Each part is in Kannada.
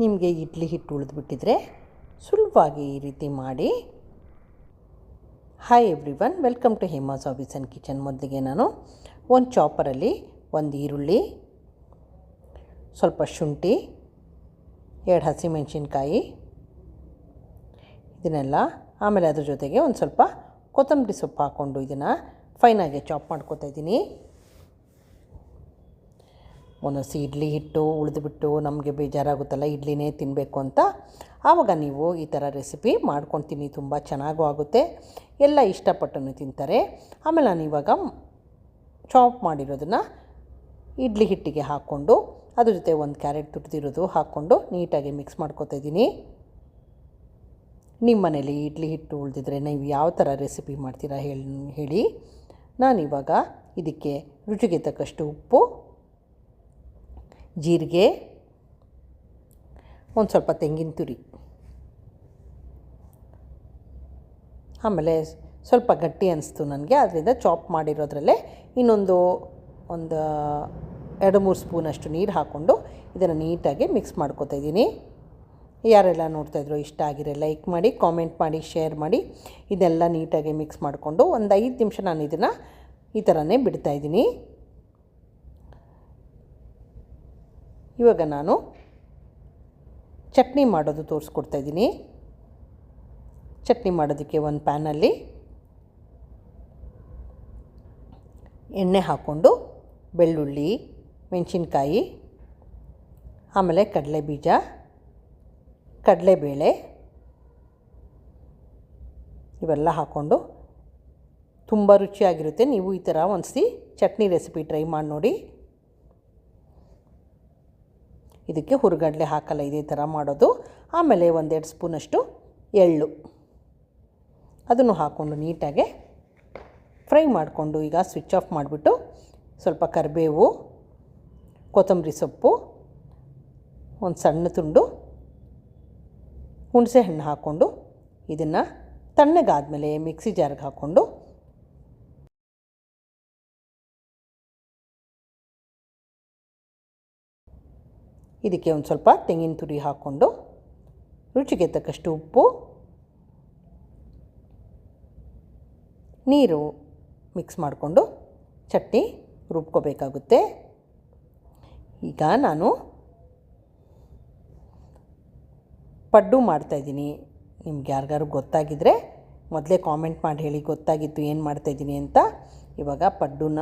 ನಿಮಗೆ ಇಡ್ಲಿ ಹಿಟ್ಟು ಉಳಿದ್ಬಿಟ್ಟಿದ್ರೆ ಸುಲಭವಾಗಿ ಈ ರೀತಿ ಮಾಡಿ. Hi everyone, welcome to Hema's hobbies and kitchen. ಮೊದಲಿಗೆ ನಾನು ಒಂದು ಚಾಪರಲ್ಲಿ ಒಂದು ಈರುಳ್ಳಿ, ಸ್ವಲ್ಪ ಶುಂಠಿ, 2 ಹಸಿಮೆಣಸಿನ್ಕಾಯಿ ಇದನ್ನೆಲ್ಲ, ಆಮೇಲೆ ಅದ್ರ ಜೊತೆಗೆ ಒಂದು ಸ್ವಲ್ಪ ಕೊತ್ತಂಬರಿ ಸೊಪ್ಪು ಹಾಕ್ಕೊಂಡು ಇದನ್ನು ಫೈನಾಗಿ ಚಾಪ್ ಮಾಡ್ಕೊತಾ ಇದ್ದೀನಿ. ಒಂದೊಂದು ಇಡ್ಲಿ ಹಿಟ್ಟು ಉಳಿದುಬಿಟ್ಟು ನಮಗೆ ಬೇಜಾರಾಗುತ್ತಲ್ಲ ಇಡ್ಲಿನೇ ತಿನ್ನಬೇಕು ಅಂತ, ಆವಾಗ ನೀವು ಈ ಥರ ರೆಸಿಪಿ ಮಾಡ್ಕೊತೀನಿ. ತುಂಬ ಚೆನ್ನಾಗೂ ಆಗುತ್ತೆ, ಎಲ್ಲ ಇಷ್ಟಪಟ್ಟು ತಿಂತಾರೆ. ಆಮೇಲೆ ನಾನು ಇವಾಗ ಚಾಪ್ ಮಾಡಿರೋದನ್ನು ಇಡ್ಲಿ ಹಿಟ್ಟಿಗೆ ಹಾಕ್ಕೊಂಡು ಅದ್ರ ಜೊತೆ ಒಂದು ಕ್ಯಾರೆಟ್ ತುರಿದಿರೋದು ಹಾಕ್ಕೊಂಡು ನೀಟಾಗಿ ಮಿಕ್ಸ್ ಮಾಡ್ಕೊತಾ ಇದ್ದೀನಿ. ನಿಮ್ಮ ಮನೇಲಿ ಇಡ್ಲಿ ಹಿಟ್ಟು ಉಳಿದಿದ್ರೆ ನೀವು ಯಾವ ಥರ ರೆಸಿಪಿ ಮಾಡ್ತೀರಾ ಹೇಳಿ. ನಾನಿವಾಗ ಇದಕ್ಕೆ ರುಚಿಗೆ ತಕ್ಕಷ್ಟು ಉಪ್ಪು, ಜೀರಿಗೆ, ಒಂದು ಸ್ವಲ್ಪ ತೆಂಗಿನ ತುರಿ, ಆಮೇಲೆ ಸ್ವಲ್ಪ ಗಟ್ಟಿ ಅನಿಸ್ತು ನನಗೆ, ಅದರಿಂದ ಚಾಪ್ ಮಾಡಿರೋದ್ರಲ್ಲೇ ಇನ್ನೊಂದು 2-3 ಸ್ಪೂನಷ್ಟು ನೀರು ಹಾಕ್ಕೊಂಡು ಇದನ್ನು ನೀಟಾಗಿ ಮಿಕ್ಸ್ ಮಾಡ್ಕೊತಾ ಇದ್ದೀನಿ. ಯಾರೆಲ್ಲ ನೋಡ್ತಾಯಿದ್ರು ಇಷ್ಟ ಆಗಿರೋ ಲೈಕ್ ಮಾಡಿ, ಕಾಮೆಂಟ್ ಮಾಡಿ, ಶೇರ್ ಮಾಡಿ. ಇದೆಲ್ಲ ನೀಟಾಗಿ ಮಿಕ್ಸ್ ಮಾಡಿಕೊಂಡು ಒಂದು 5 ನಿಮಿಷ ನಾನು ಇದನ್ನು ಈ ಥರನೇ ಬಿಡ್ತಾಯಿದ್ದೀನಿ. ಇವಾಗ ನಾನು ಚಟ್ನಿ ಮಾಡೋದು ತೋರಿಸ್ಕೊಡ್ತಾಯಿದ್ದೀನಿ. ಚಟ್ನಿ ಮಾಡೋದಕ್ಕೆ ಒಂದು ಪ್ಯಾನಲ್ಲಿ ಎಣ್ಣೆ ಹಾಕ್ಕೊಂಡು ಬೆಳ್ಳುಳ್ಳಿ, ಮೆಣಸಿನ್ಕಾಯಿ, ಆಮೇಲೆ ಕಡಲೆಬೀಜ, ಕಡಲೆಬೇಳೆ ಇವೆಲ್ಲ ಹಾಕ್ಕೊಂಡು ತುಂಬ ರುಚಿಯಾಗಿರುತ್ತೆ. ನೀವು ಈ ಥರ ಒಂದ್ಸತಿ ಚಟ್ನಿ ರೆಸಿಪಿ ಟ್ರೈ ಮಾಡಿ ನೋಡಿ. ಇದಕ್ಕೆ ಹುರಿಗಡಲೆ ಹಾಕಲ್ಲ, ಇದೇ ಥರ ಮಾಡೋದು. ಆಮೇಲೆ 1-2 ಸ್ಪೂನಷ್ಟು ಎಳ್ಳು ಅದನ್ನು ಹಾಕ್ಕೊಂಡು ನೀಟಾಗೆ ಫ್ರೈ ಮಾಡಿಕೊಂಡು ಈಗ ಸ್ವಿಚ್ ಆಫ್ ಮಾಡಿಬಿಟ್ಟು ಸ್ವಲ್ಪ ಕರಿಬೇವು, ಕೊತ್ತಂಬರಿ ಸೊಪ್ಪು, ಒಂದು ಸಣ್ಣ ತುಂಡು ಹುಣಸೆ ಹಣ್ಣು ಹಾಕ್ಕೊಂಡು ಇದನ್ನು ತಣ್ಣಗಾದಮೇಲೆ ಮಿಕ್ಸಿ ಜಾರ್ಗೆ ಹಾಕ್ಕೊಂಡು ಇದಕ್ಕೆ ಒಂದು ಸ್ವಲ್ಪ ತೆಂಗಿನ ತುರಿ ಹಾಕ್ಕೊಂಡು ರುಚಿಗೆ ತಕ್ಕಷ್ಟು ಉಪ್ಪು, ನೀರು ಮಿಕ್ಸ್ ಮಾಡಿಕೊಂಡು ಚಟ್ನಿ ರುಬ್ಕೋಬೇಕಾಗುತ್ತೆ. ಈಗ ನಾನು ಪಡ್ಡು ಮಾಡ್ತಾಯಿದ್ದೀನಿ. ನಿಮ್ಗೆ ಯಾರಿಗಾರು ಗೊತ್ತಾಗಿದ್ದರೆ ಮೊದಲೇ ಕಾಮೆಂಟ್ ಮಾಡಿ ಹೇಳಿ, ಗೊತ್ತಾಗಿತ್ತು ಏನು ಮಾಡ್ತಾಯಿದ್ದೀನಿ ಅಂತ. ಇವಾಗ ಪಡ್ಡುನ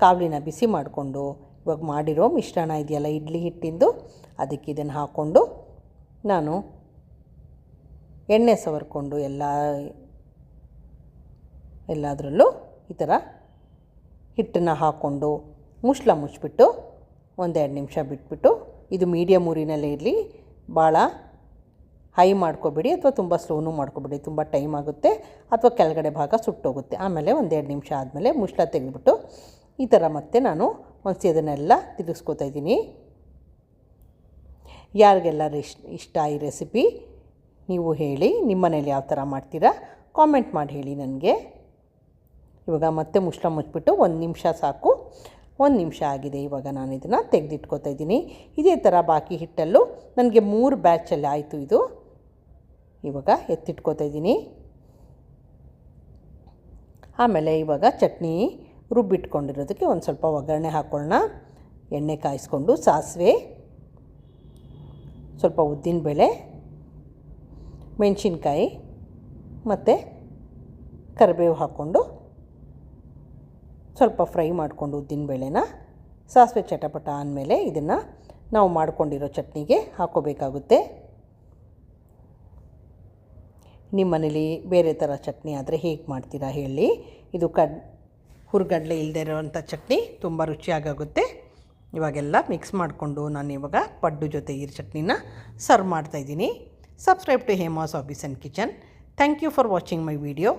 ಕಾವಲಿನ ಬಿಸಿ ಮಾಡಿಕೊಂಡು ಇವಾಗ ಮಾಡಿರೋ ಮಿಶ್ರಣ ಇದೆಯಲ್ಲ ಇಡ್ಲಿ ಹಿಟ್ಟಿಂದು, ಅದಕ್ಕೆ ಇದನ್ನು ಹಾಕ್ಕೊಂಡು ನಾನು ಎಣ್ಣೆ ಸವರ್ಕೊಂಡು ಎಲ್ಲದರಲ್ಲೂ ಈ ಥರ ಹಿಟ್ಟನ್ನು ಹಾಕ್ಕೊಂಡು ಮುಚ್ಚಿಬಿಟ್ಟು 1-2 ನಿಮಿಷ ಬಿಟ್ಬಿಟ್ಟು, ಇದು ಮೀಡಿಯಮ್ ಊರಿನಲ್ಲೇ ಇರಲಿ, ಭಾಳ ಹೈ ಮಾಡ್ಕೋಬೇಡಿ ಅಥವಾ ತುಂಬ ಸ್ಲೋನೂ ಮಾಡ್ಕೋಬೇಡಿ, ತುಂಬ ಟೈಮ್ ಆಗುತ್ತೆ ಅಥವಾ ಕೆಳಗಡೆ ಭಾಗ ಸುಟ್ಟೋಗುತ್ತೆ. ಆಮೇಲೆ 1-2 ನಿಮಿಷ ಆದಮೇಲೆ ಮುಚ್ಚಳ ತೆಗೆದುಬಿಟ್ಟು ಈ ಥರ ಮತ್ತೆ ನಾನು ಒಂದ್ಸಿ ಅದನ್ನೆಲ್ಲ ತಿರುಗಿಸ್ಕೊತಾ ಇದ್ದೀನಿ. ಯಾರಿಗೆಲ್ಲ ಇಷ್ಟ ಈ ರೆಸಿಪಿ ನೀವು ಹೇಳಿ, ನಿಮ್ಮ ಮನೇಲಿ ಯಾವ ಥರ ಮಾಡ್ತೀರಾ ಕಾಮೆಂಟ್ ಮಾಡಿ ಹೇಳಿ ನನಗೆ. ಇವಾಗ ಮತ್ತೆ ಮುಚ್ಚಳ ಮುಚ್ಚಿಬಿಟ್ಟು 1 ನಿಮಿಷ ಸಾಕು. 1 ನಿಮಿಷ ಆಗಿದೆ. ಇವಾಗ ನಾನು ಇದನ್ನು ತೆಗೆದಿಟ್ಕೋತಾ ಇದ್ದೀನಿ. ಇದೇ ಥರ ಬಾಕಿ ಹಿಟ್ಟಲ್ಲೂ ನನಗೆ 3 ಬ್ಯಾಚಲ್ಲಿ ಆಯಿತು ಇದು. ಇವಾಗ ಎತ್ತಿಟ್ಕೋತಾ ಇದ್ದೀನಿ. ಆಮೇಲೆ ಇವಾಗ ಚಟ್ನಿ ರುಬ್ಬಿಟ್ಕೊಂಡಿರೋದಕ್ಕೆ ಒಂದು ಸ್ವಲ್ಪ ಒಗ್ಗರಣೆ ಹಾಕ್ಕೊಳ್ಳೋಣ. ಎಣ್ಣೆ ಕಾಯಿಸ್ಕೊಂಡು ಸಾಸಿವೆ, ಸ್ವಲ್ಪ ಉದ್ದಿನಬೇಳೆ, ಮೆಣಸಿನ್ಕಾಯಿ ಮತ್ತು ಕರಿಬೇವು ಹಾಕ್ಕೊಂಡು ಸ್ವಲ್ಪ ಫ್ರೈ ಮಾಡಿಕೊಂಡು ಉದ್ದಿನಬೇಳೆನ, ಸಾಸಿವೆ ಚಟಪಟ ಆದಮೇಲೆ ಇದನ್ನು ನಾವು ಮಾಡ್ಕೊಂಡಿರೋ ಚಟ್ನಿಗೆ ಹಾಕ್ಕೋಬೇಕಾಗುತ್ತೆ. ನಿಮ್ಮ ಮನೇಲಿ ಬೇರೆ ಥರ ಚಟ್ನಿ ಆದರೆ ಹೇಗೆ ಮಾಡ್ತೀರಾ ಹೇಳಿ. ಇದು ಹುರಿಗಡಲೆ ಇಲ್ಲದೆ ಇರೋವಂಥ ಚಟ್ನಿ ತುಂಬ ರುಚಿಯಾಗುತ್ತೆ. ಇವಾಗೆಲ್ಲ ಮಿಕ್ಸ್ ಮಾಡಿಕೊಂಡು ನಾನು ಇವಾಗ ಪಡ್ಡು ಜೊತೆ ಈ ಚಟ್ನಿನ ಸರ್ವ್ ಮಾಡ್ತಾಯಿದ್ದೀನಿ. Subscribe to Hema's hobbies and kitchen. Thank you for watching my video.